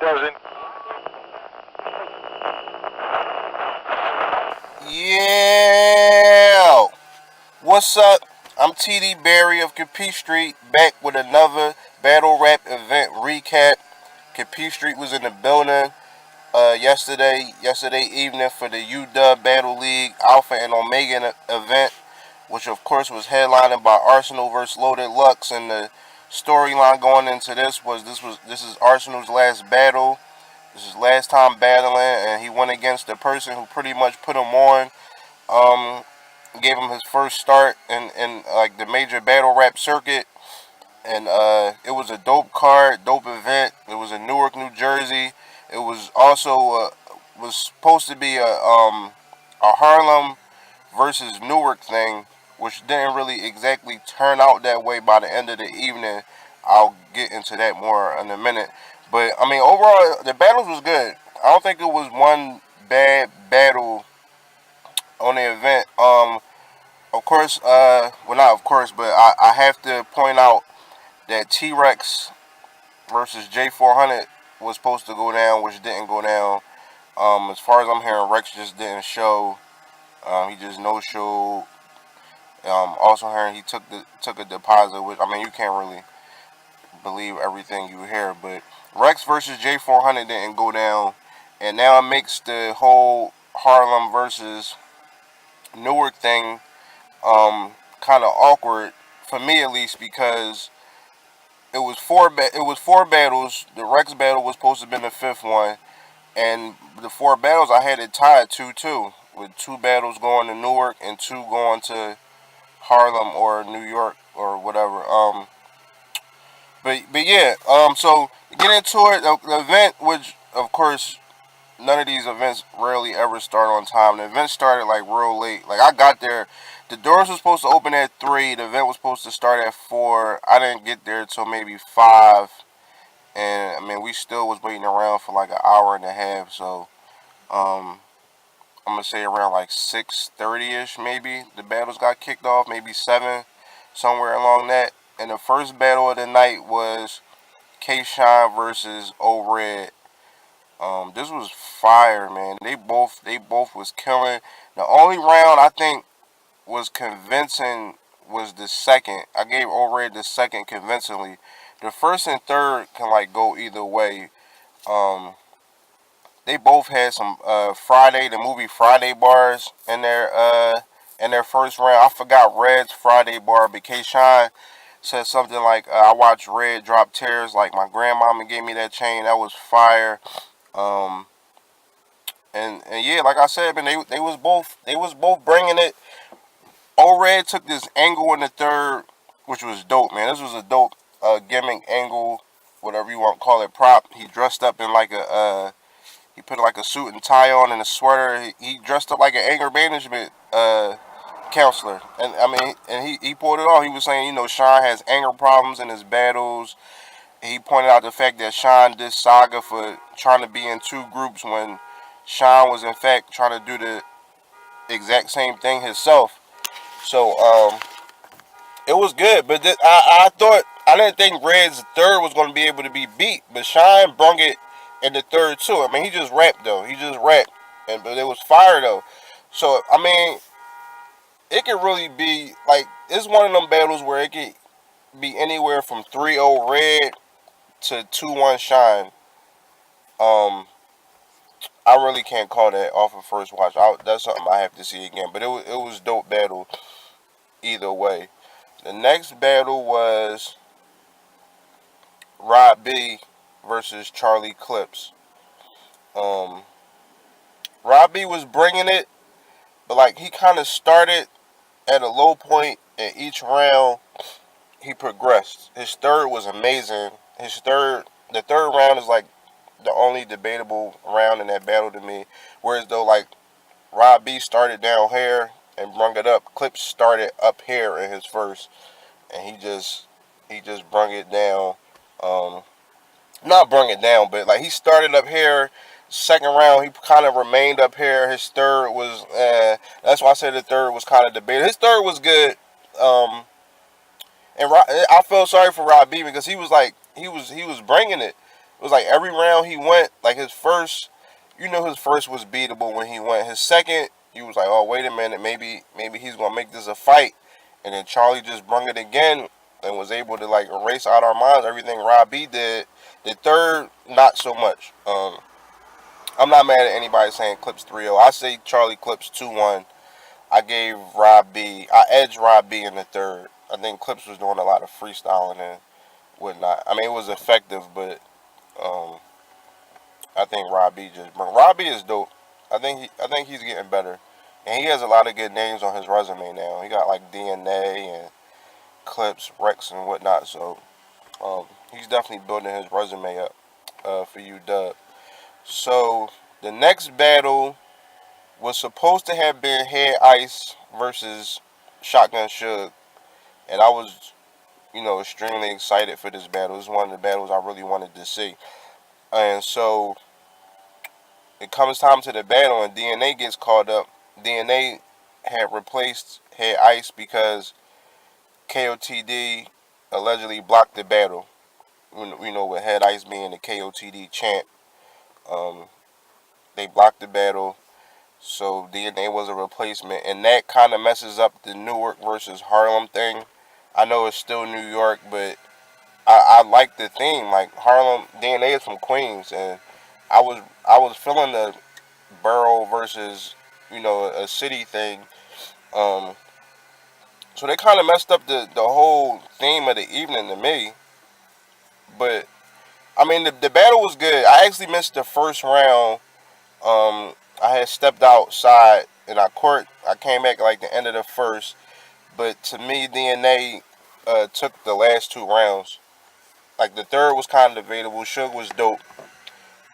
doesn't. Yeah! What's up? I'm TD Barry of Capee Street, back with another battle rap event recap. Capee Street was in the building yesterday evening for the UDubb Battle League Alpha and Omega event, which of course was headlined by Arsonal versus Loaded Lux. And the storyline going into this is Arsenal's last battle. This is his last time battling, and he went against the person who pretty much put him on. Um, Gave him his first start in like the major battle rap circuit, and it was a dope card, dope event. It was in Newark, New Jersey. It was also was supposed to be a Harlem versus Newark thing, which didn't really exactly turn out that way by the end of the evening. I'll get into that more in a minute. But I mean, overall, the battles was good. I don't think it was one bad battle on the event. Of course, well, not of course, but I have to point out that T-Rex versus J400 was supposed to go down, which didn't go down. As far as I'm hearing, Rex just didn't show. He just no showed. Also hearing he took a deposit, which I mean you can't really believe everything you hear, but Rex versus J400 didn't go down, and now it makes the whole Harlem versus Newark thing kind of awkward for me at least, because it was four battles. The Rex battle was supposed to have been the fifth one, and the four battles I had it tied 2-2, with two battles going to Newark and two going to Harlem or New York or whatever. But yeah. So to get into it, the event, which of course none of these events rarely ever start on time. The event started like real late. Like I got there, the doors were supposed to open at 3. The event was supposed to start at 4. I didn't get there till maybe 5, and I mean we still was waiting around for like an hour and a half. So um, I'm gonna say around like 6:30 ish maybe the battles got kicked off. Maybe 7, somewhere along that. And the first battle of the night was K Shine versus O Red. This was fire, man. They both was killing. The only round I think was convincing was the second. I gave O Red the second convincingly. The first and third can like go either way. Um, they both had some Friday, the movie Friday bars in their first round. I forgot Red's Friday bar, but K Shine said something like, "I watched Red drop tears like my grandmama gave me that chain. That was fire." Um, and yeah, like I said, man, they was both bringing it. O Red took this angle in the third, which was dope, man. This was a dope gimmick angle, whatever you want to call it, prop. He dressed up in like he put like a suit and tie on and a sweater. He dressed up like an anger management counselor, and I mean, and he pulled it off. He was saying, you know, Sean has anger problems in his battles. He pointed out the fact that Sean did Saga for trying to be in two groups when Sean was in fact trying to do the exact same thing himself. So it was good, but I thought I didn't think Red's third was going to be able to be beat, but Shine brung it in the third too. I mean, he just rapped though. He just rapped, and but it was fire though. So I mean, it could really be like it's one of them battles where it could be anywhere from 3-0 Red to 2-1 Shine. Um, I really can't call that off of first watch. That's something I have to see again. But it was dope battle either way. The next battle was Rod B versus Charlie Clips. Um, Rod B was bringing it, but like he kind of started at a low point, and each round he progressed. His third was amazing. The third round is like the only debatable round in that battle to me. Whereas though like Rob B started down here and brung it up, Clips started up here in his first, and he just brung it down. Um, Not brung it down, but like he started up here. Second round, he kind of remained up here. His third was, that's why I said the third was kind of debated. His third was good. Um, and I felt sorry for Rob B because he was like he was bringing it, was like every round he went, like his first, his first was beatable when he went. His second, you was like, oh wait a minute, maybe he's gonna make this a fight, and then Charlie just brung it again and was able to like erase out our minds everything Rob B did. The third, not so much. I'm not mad at anybody saying Clips 3-0. I say Charlie Clips 2-1. I gave I edged Rob B in the third. I think Clips was doing a lot of freestyling and whatnot. I mean, it was effective, but um, I think Rob B is dope. I think he's getting better, and he has a lot of good names on his resume now. He got like DNA and Clips, Rex, and whatnot. So he's definitely building his resume up for UDubb. So the next battle was supposed to have been Head Ice versus Shotgun Suge, and I was, extremely excited for this battle. This is one of the battles I really wanted to see. And so it comes time to the battle, and DNA gets called up. DNA had replaced Head Ice because KOTD allegedly blocked the battle. With Head Ice being the KOTD champ, um, they blocked the battle. So DNA was a replacement, and that kind of messes up the Newark versus Harlem thing. I know it's still New York, but I like the theme. Like Harlem, DNA is from Queens, and I was feeling the borough versus a city thing. Um, so they kind of messed up the whole theme of the evening to me. But I mean, the battle was good. I actually missed the first round. I had stepped outside and I came back like the end of the first. But to me, DNA took the last two rounds. Like the third was kind of debatable. Suge was dope.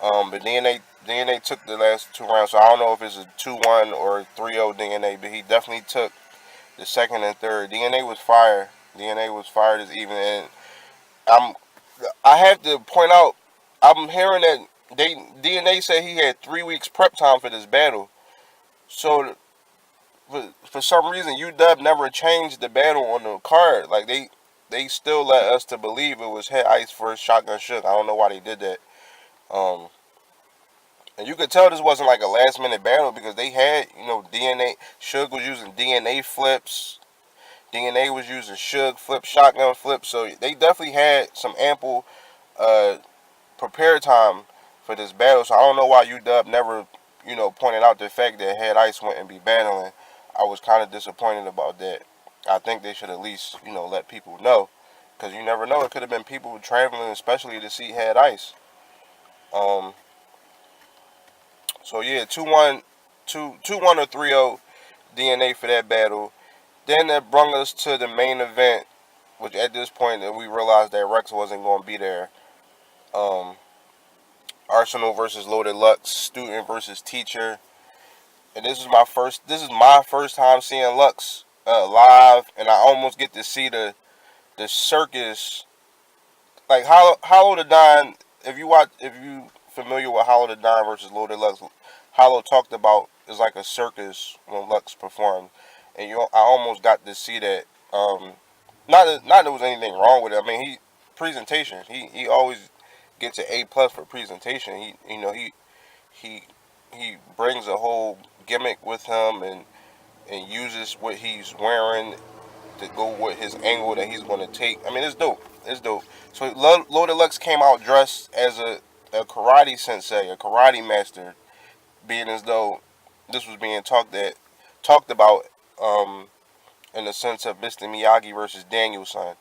But DNA took the last two rounds. So I don't know if it's a 2-1 or 3-0 DNA, but he definitely took the second and third. DNA was fire. DNA was fire this evening, and I'm I have to point out, I'm hearing that DNA said he had 3 weeks prep time for this battle. So for some reason, UDubb never changed the battle on the card. Like they still let us to believe it was Head Ice versus Shotgun Shook. I don't know why they did that. Um, and you could tell this wasn't like a last minute battle because they had DNA. Suge was using DNA flips. DNA was using Suge flips, shotgun flips. So they definitely had some ample uh, prepare time for this battle. So I don't know why UDubb never, pointed out the fact that Head Ice wouldn't be battling. I was kind of disappointed about that. I think they should at least, let people know. Because you never know. It could have been people traveling especially to see Head Ice. Um, so yeah, 2-1, 2-1 or 3-0 DNA for that battle. Then that brought us to the main event, which at this point we realized that Rex wasn't going to be there. Um, Arsonal versus Loaded Lux, student versus teacher. And this is my first time seeing Lux live, and I almost get to see the circus. Like Hollow the Don, if you familiar with Hollow the Don versus Loaded Lux, Hollow talked about is like a circus when Lux performed, and I almost got to see that. Not there was anything wrong with it. I mean, presentation. He always gets an A+ for presentation. He he brings a whole gimmick with him and uses what he's wearing to go with his angle that he's going to take. I mean, it's dope. It's dope. So Loaded Lux came out dressed as a karate sensei, a karate master, being as though this was being talked about in the sense of Mr. Miyagi versus Danielson.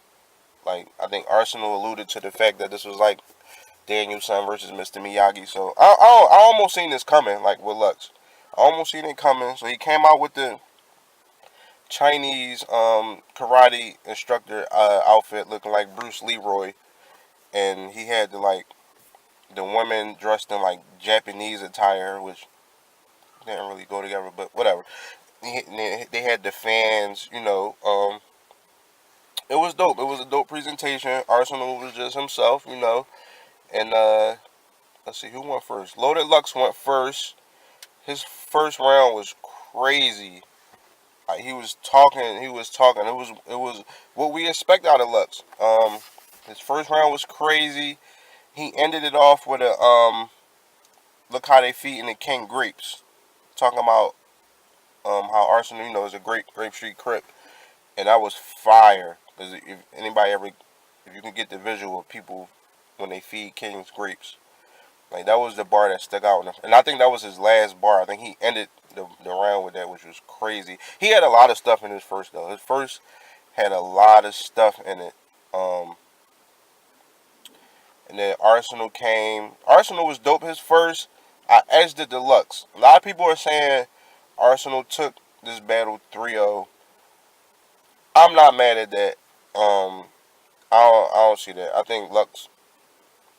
Like I think Arsonal alluded to the fact that this was like Danielson versus Mr. Miyagi. So I almost seen this coming, like with Lux. I almost seen it coming. So he came out with the Chinese karate instructor outfit looking like Bruce Leroy, and he had the women dressed in like Japanese attire, which didn't really go together, but whatever. They had the fans, it was dope. It was a dope presentation. Arsonal was just himself, and let's see who went first. Loaded Lux went first. His first round was crazy. He was talking. He was talking. It was what we expect out of Lux. His first round was crazy. he ended it off with a look how they feeding the king grapes, talking about how Arsenal, is a great Grape Street Crip, and that was fire. Cause if anybody ever, if you can get the visual of people when they feed kings grapes, like that was the bar that stuck out, and I think that was his last bar. I think he ended the round with that, which was crazy. He had a lot of stuff in his first though. His first had a lot of stuff in it. Um, and then Arsenal came. Arsenal was dope. His first, I edged the deluxe. A lot of people are saying Arsenal took this battle 3-0. I'm not mad at that. I don't see that. I think Lux.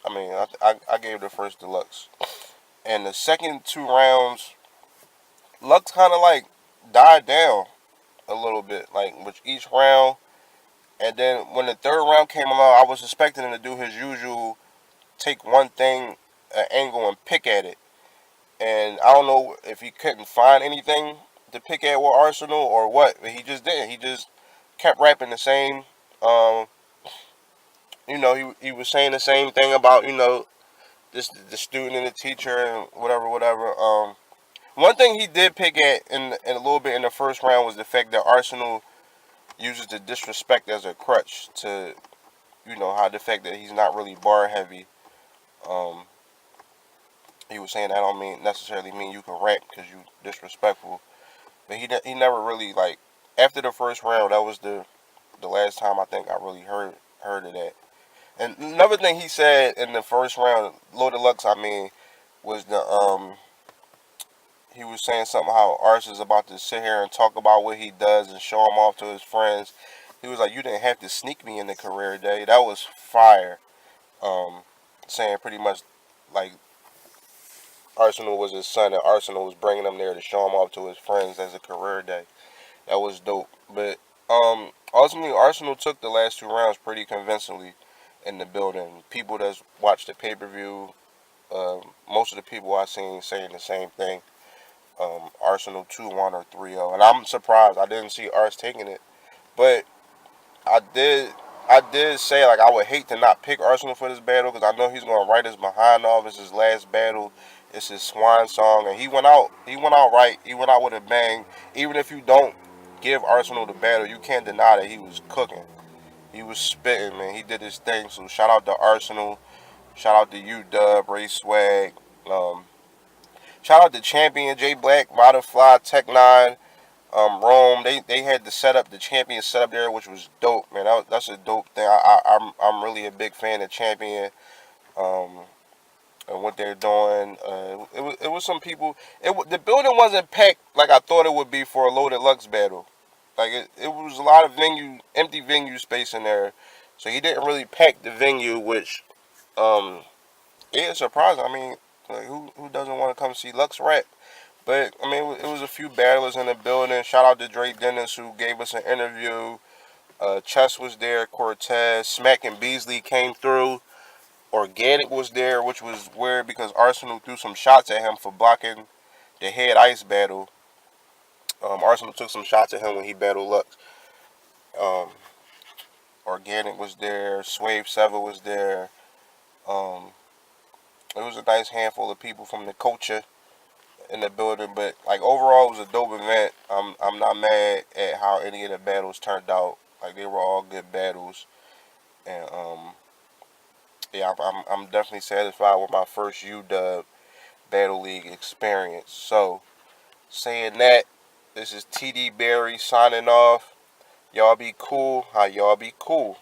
I mean, I gave the first deluxe, and the second two rounds, Lux kind of like died down a little bit, like with each round. And then when the third round came along, I was expecting him to do his usual, take one thing, an angle, and pick at it. And I don't know if he couldn't find anything to pick at with Arsenal or what, but he just didn't. He just kept rapping the same. Um, he was saying the same thing about this the student and the teacher and whatever. One thing he did pick at in a little bit in the first round was the fact that Arsenal uses the disrespect as a crutch to hide the fact that he's not really bar heavy. Um, he was saying that don't necessarily mean you can rap because you disrespectful, but he never really like after the first round. That was the last time I think I really heard of that. And another thing he said in the first round, Low Deluxe, was he was saying something how Ars is about to sit here and talk about what he does and show him off to his friends. He was like, "You didn't have to sneak me in the career day." That was fire. Um, Saying pretty much like Arsenal was his son and Arsenal was bringing him there to show him off to his friends as a career day. That was dope. But ultimately, Arsenal took the last two rounds pretty convincingly in the building. People that's watched the pay per view, most of the people I seen saying the same thing. Arsenal 2-1 or 3-0, and I'm surprised I didn't see Ars taking it, but I did. I did say like I would hate to not pick Arsenal for this battle because I know he's gonna write his behind off. It's his last battle. It's his swan song, and he went out. He went out right. He went out with a bang. Even if you don't give Arsenal the battle, you can't deny that he was cooking. He was spitting, man. He did his thing. So shout out to Arsenal. Shout out to UDubb, Ray Swag. Um, Shout out to Champion, J Black, Modify, Tech Nine, Rome. They had the setup, the Champion setup there, which was dope, man. That's a dope thing. I'm really a big fan of Champion. Um, and what they're doing. It was some people. The building wasn't packed like I thought it would be for a Loaded Lux battle. Like it was a lot of empty venue space in there. So he didn't really pack the venue, which um, is surprising. Like who doesn't want to come see Lux rap? But it was a few battlers in the building. Shout out to Dre Dennis who gave us an interview. Chess was there, Cortez, Smack and Beasley came through. Organic was there, which was weird because Arsenal threw some shots at him for blocking the head ice battle. Arsenal took some shots at him when he battled Lux. Um, Organic was there, Swave Sever was there. Um, it was a nice handful of people from the culture in the building, but like overall, it was a dope event. I'm not mad at how any of the battles turned out. Like they were all good battles, and yeah, I'm definitely satisfied with my first UDubb Battle League experience. So saying that, this is TD Berry signing off. Y'all be cool. How y'all be cool.